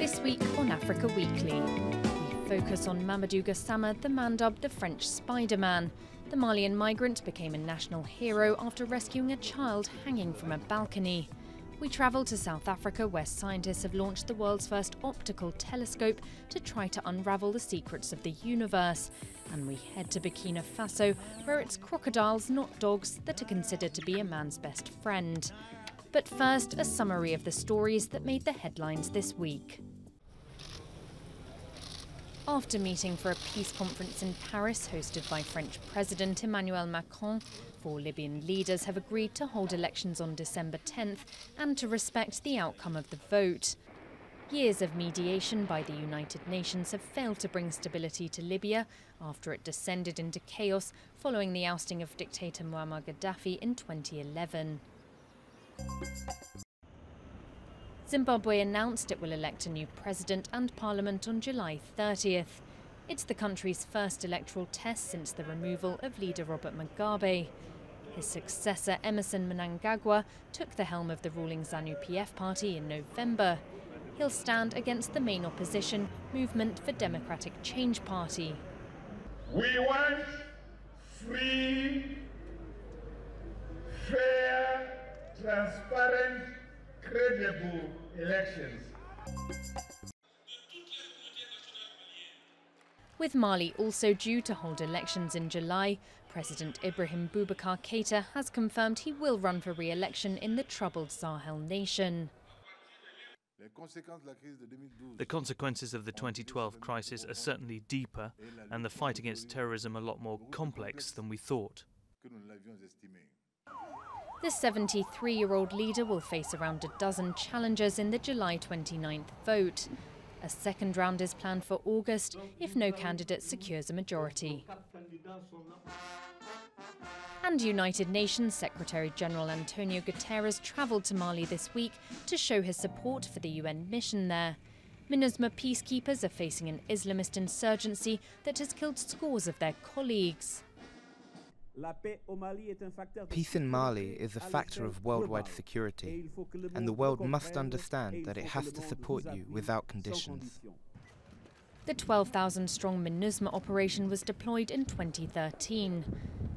This week on Africa Weekly, we focus on Mamadou Gassama, the man dubbed the French Spider-Man. The Malian migrant became a national hero after rescuing a child hanging from a balcony. We travel to South Africa, where scientists have launched the world's first optical telescope to try to unravel the secrets of the universe. And we head to Burkina Faso, where it's crocodiles, not dogs, that are considered to be a man's best friend. But first, a summary of the stories that made the headlines this week. After meeting for a peace conference in Paris hosted by French President Emmanuel Macron, 4 Libyan leaders have agreed to hold elections on December 10th and to respect the outcome of the vote. Years of mediation by the United Nations have failed to bring stability to Libya after it descended into chaos following the ousting of dictator Muammar Gaddafi in 2011. Zimbabwe announced it will elect a new president and parliament on July 30th. It's the country's first electoral test since the removal of leader Robert Mugabe. His successor, Emmerson Mnangagwa, took the helm of the ruling ZANU-PF party in November. He'll stand against the main opposition, Movement for Democratic Change Party. We want free, fair, transparent, credible elections. With Mali also due to hold elections in July, President Ibrahim Boubacar Keïta has confirmed he will run for re-election in the troubled Sahel nation. The consequences of the 2012 crisis are certainly deeper, and the fight against terrorism a lot more complex than we thought. The 73-year-old leader will face around a dozen challengers in the July 29th vote. A second round is planned for August if no candidate secures a majority. And United Nations Secretary-General Antonio Guterres travelled to Mali this week to show his support for the UN mission there. MINUSMA peacekeepers are facing an Islamist insurgency that has killed scores of their colleagues. Peace in Mali is a factor of worldwide security, and the world must understand that it has to support you without conditions. The 12,000-strong MINUSMA operation was deployed in 2013.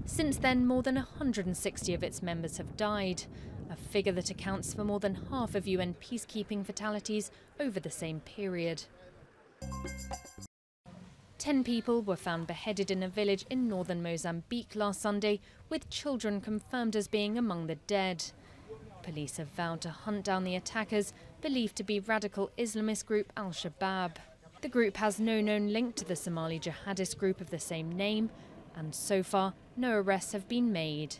Since then, more than 160 of its members have died, a figure that accounts for more than half of UN peacekeeping fatalities over the same period. 10 people were found beheaded in a village in northern Mozambique last Sunday, with children confirmed as being among the dead. Police have vowed to hunt down the attackers, believed to be radical Islamist group Al-Shabaab. The group has no known link to the Somali jihadist group of the same name, and so far, no arrests have been made.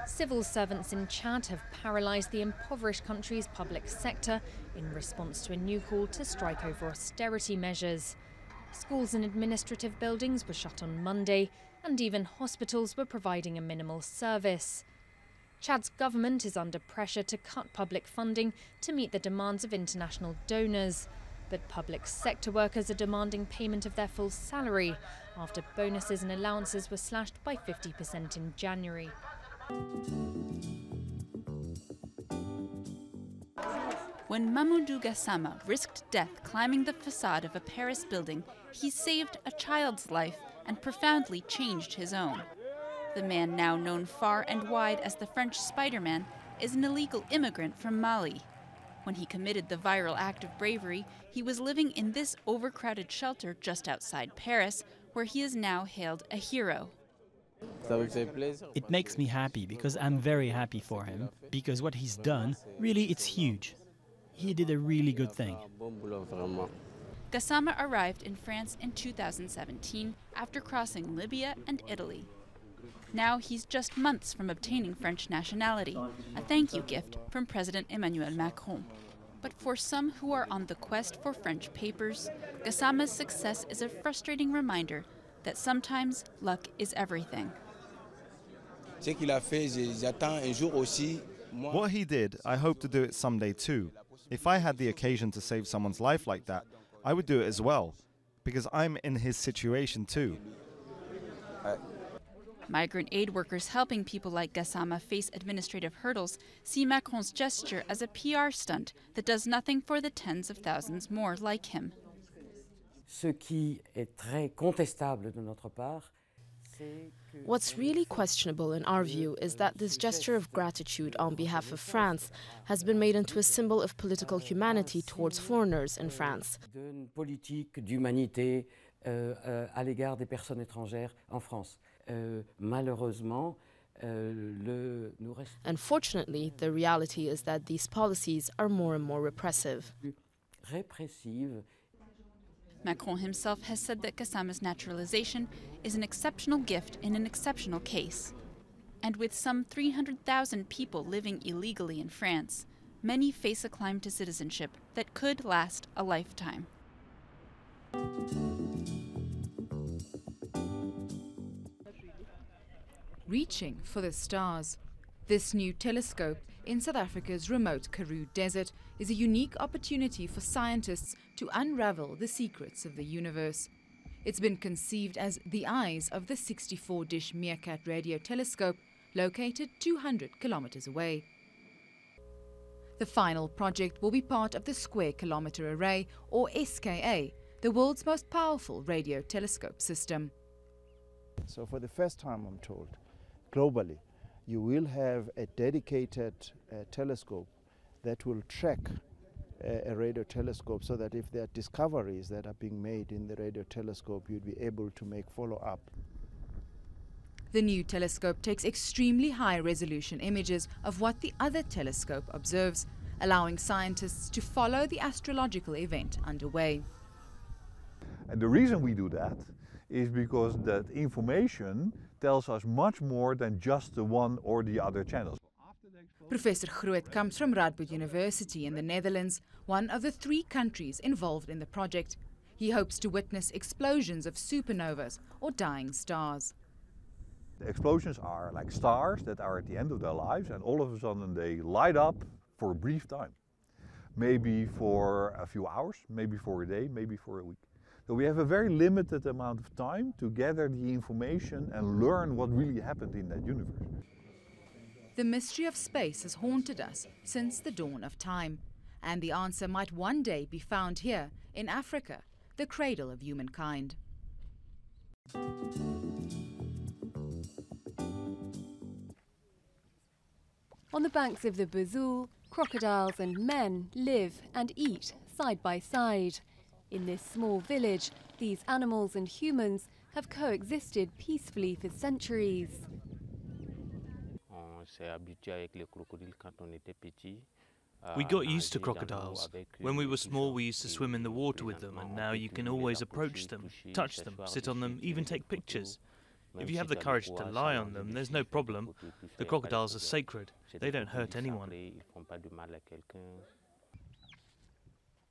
Civil servants in Chad have paralysed the impoverished country's public sector in response to a new call to strike over austerity measures. Schools and administrative buildings were shut on Monday, and even hospitals were providing a minimal service. Chad's government is under pressure to cut public funding to meet the demands of international donors. But public sector workers are demanding payment of their full salary after bonuses and allowances were slashed by 50% in January. When Mamadou Gassama risked death climbing the facade of a Paris building, he saved a child's life and profoundly changed his own. The man, now known far and wide as the French Spider-Man, is an illegal immigrant from Mali. When he committed the viral act of bravery, he was living in this overcrowded shelter just outside Paris, where he is now hailed a hero. It makes me happy because I'm very happy for him, because what he's done, really, it's huge. He did a really good thing. Gassama arrived in France in 2017 after crossing Libya and Italy. Now he's just months from obtaining French nationality, a thank you gift from President Emmanuel Macron. But for some who are on the quest for French papers, Gassama's success is a frustrating reminder that sometimes luck is everything. What he did, I hope to do it someday too. If I had the occasion to save someone's life like that, I would do it as well, because I'm in his situation too. Migrant aid workers helping people like Gassama face administrative hurdles see Macron's gesture as a PR stunt that does nothing for the tens of thousands more like him. What's really questionable in our view is that this gesture of gratitude on behalf of France has been made into a symbol of political humanity towards foreigners in France. Unfortunately, the reality is that these policies are more and more repressive. Macron himself has said that Gassama's naturalization is an exceptional gift in an exceptional case. And with some 300,000 people living illegally in France, many face a climb to citizenship that could last a lifetime. Reaching for the stars. This new telescope in South Africa's remote Karoo Desert is a unique opportunity for scientists to unravel the secrets of the universe. It's been conceived as the eyes of the 64-dish Meerkat radio telescope located 200 kilometers away. The final project will be part of the Square Kilometre Array, or SKA, the world's most powerful radio telescope system. So for the first time, I'm told, globally, you will have a dedicated telescope that will track a radio telescope, so that if there are discoveries that are being made in the radio telescope, you'd be able to make follow-up. The new telescope takes extremely high-resolution images of what the other telescope observes, allowing scientists to follow the astrological event underway. And the reason we do that is because that information tells us much more than just the one or the other channels. Professor Groot comes from Radboud University in the Netherlands, one of the 3 countries involved in the project. He hopes to witness explosions of supernovas or dying stars. The explosions are like stars that are at the end of their lives, and all of a sudden they light up for a brief time. Maybe for a few hours, maybe for a day, maybe for a week. So we have a very limited amount of time to gather the information and learn what really happened in that universe. The mystery of space has haunted us since the dawn of time, and the answer might one day be found here in Africa, the cradle of humankind. On the banks of the Bazoul, crocodiles and men live and eat side by side. In this small village, these animals and humans have coexisted peacefully for centuries. We got used to crocodiles. When we were small, we used to swim in the water with them, and now you can always approach them, touch them, sit on them, even take pictures. If you have the courage to lie on them, there's no problem. The crocodiles are sacred. They don't hurt anyone.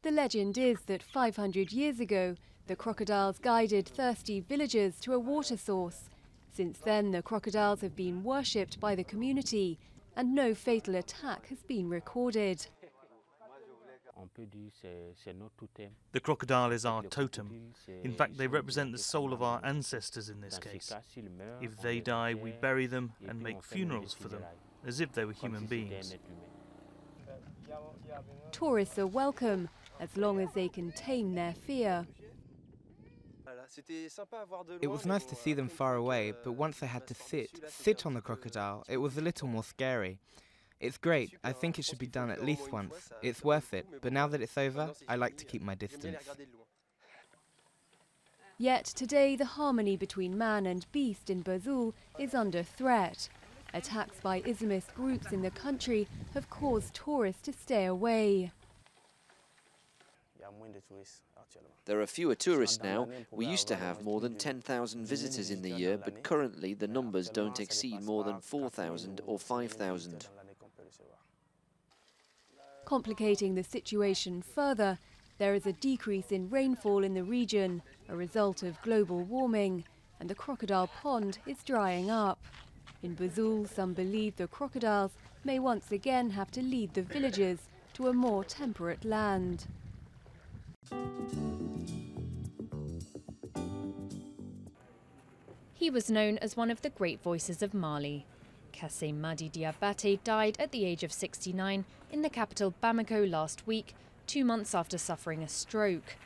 The legend is that 500 years ago, the crocodiles guided thirsty villagers to a water source. Since then, the crocodiles have been worshipped by the community, and no fatal attack has been recorded. The crocodile is our totem. In fact, they represent the soul of our ancestors in this case. If they die, we bury them and make funerals for them, as if they were human beings. Tourists are welcome, as long as they can tame their fear. It was nice to see them far away, but once I had to sit on the crocodile, it was a little more scary. It's great. I think it should be done at least once. It's worth it, but now that it's over, I like to keep my distance. Yet today, the harmony between man and beast in Bazoul is under threat. Attacks by Islamist groups in the country have caused tourists to stay away. There are fewer tourists now. We used to have more than 10,000 visitors in the year, but currently the numbers don't exceed more than 4,000 or 5,000. Complicating the situation further, there is a decrease in rainfall in the region, a result of global warming, and the crocodile pond is drying up. In Bazoul, some believe the crocodiles may once again have to lead the villagers to a more temperate land. He was known as one of the great voices of Mali. Kassé Madi Diabaté died at the age of 69 in the capital Bamako last week, 2 months after suffering a stroke.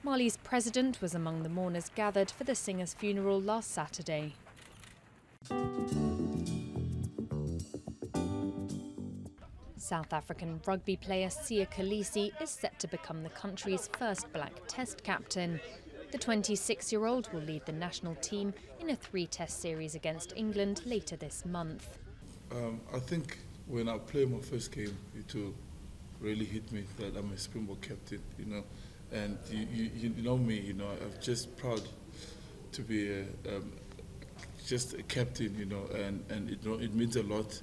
Mali's president was among the mourners gathered for the singer's funeral last Saturday. South African rugby player Siya Kolisi is set to become the country's first black test captain. The 26-year-old will lead the national team in a 3-test series against England later this month. I think when I played my first game, it will really hit me that I'm a Springbok captain, you know. And you know me, you know, I'm just proud to be just a captain, you know, and it means a lot.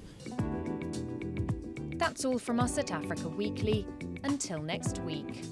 That's all from us at Africa Weekly. Until next week.